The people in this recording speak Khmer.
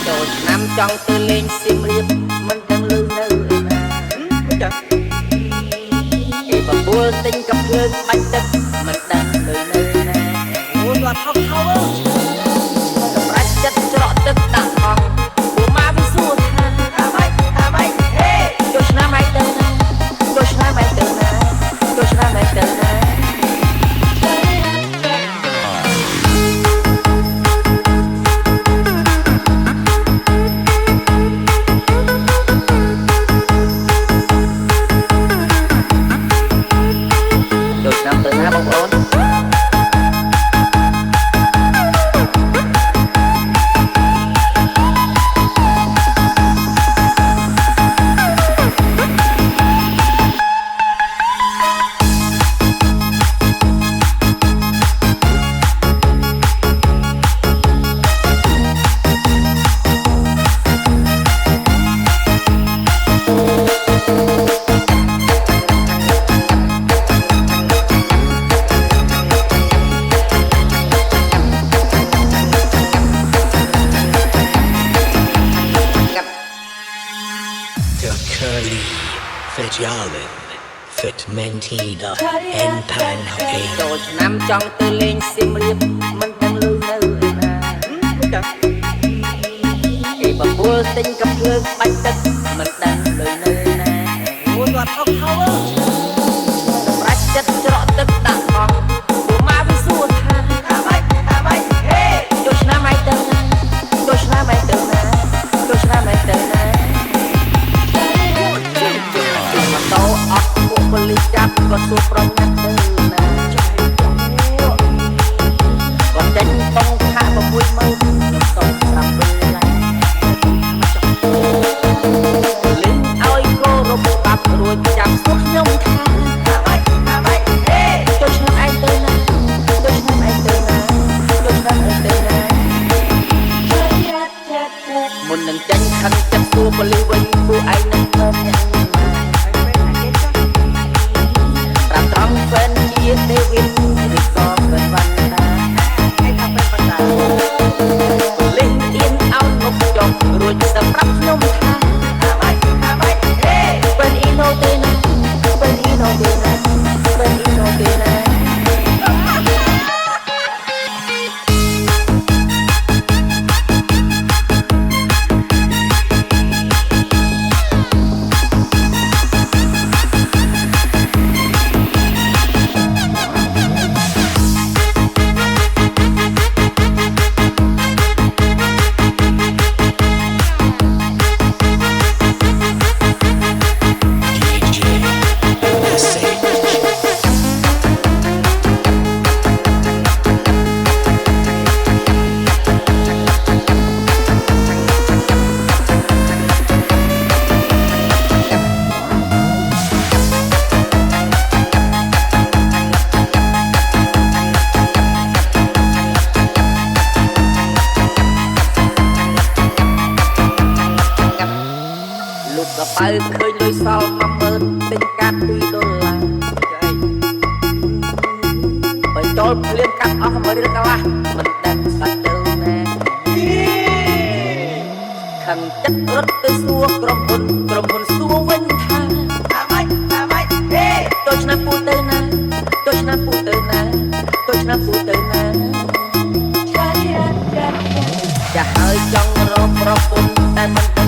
ចូលឆ្នាំចង់ទៅលេងសៀមរាបមិនដឹងលឺនៅណាចាគេបបួលទិញកំភ្លើងបាញ់ទឹកមិនដឹងលឺនៅណាអូគាត់ថោកថោកសម្រាប់ចិត្តច្រកទឹកដាក់អងពួកម៉ាវាសួរថាអាម៉េចហេចូលឆ្នាំឯងទៅណាចូលឆ្នាំឯងទៅណាចូលឆ្នាំឯងទៅណាបងប្អូនFit Mentida and Pan Hockey ចូលឆ្នាំចង់ទៅលេងសៀមរាបមិនដឹងលឺនៅណាចាគេបបួលទិញកំភ្លើងបាញ់ទឹកមិនដឹងលឺនៅណាអូគាត់ថោកថោកសម្រាប់ចិត្តច្រកទឹកដាក់អងពួកម៉ាវាសួរថាអាម៉េចហេចូលឆ្នាំឯងទៅណាចូលឆ្នាំឯងទៅណាចូលឆ្នាំឯងទៅណាតោអត់ពួកប៉ូលីសចាប់ក៏សួរប្រញាប់ទៅណាគាត់ចេញបងថា6ម៉ោងខ្ញុំសូមប្រាប់វិញឡើយលិញឲ្យគោរពបាត់រួចចាំសួរខ្ញុំថាអាម៉េចហេចូលឆ្នាំឯងទៅណាចូលឆ្នាំឯងទៅណាចូលឆ្នាំឯងទៅណាមុននឹងចេញខឹងចិត្តសួរប៉ូលីសវិញពួកឯងនឹងធ្វើយ៉ាងត្រង់ពេនជាទេវិនឬក៏ពេនវណ្ណាឯងថាពេនបណ្ដាលេងទៀនអោនមកចុះរួចសម្រាប់ខ្ញុំថាអាម៉េចហេពេនអ៊ីណូទេណាពេនអ៊ីណូទេណាពេនអ៊ីណូទេណាបើឃើញលុយសល់10000ទិញកាត់$2បើចូលភ្លាមកាត់អស់10000កន្លះមិនដឹងស្ដាប់ទៅណាខឹងចិត្តរត់ទៅសួរក្រុមហ៊ុនសួរវិញថាអាម៉េចហេចូលឆ្នាំពូទៅណាចូលឆ្នាំពូទៅណាចូលឆ្នាំពូទៅណាចាហើយចង់រកប្រពន្ធតែមិន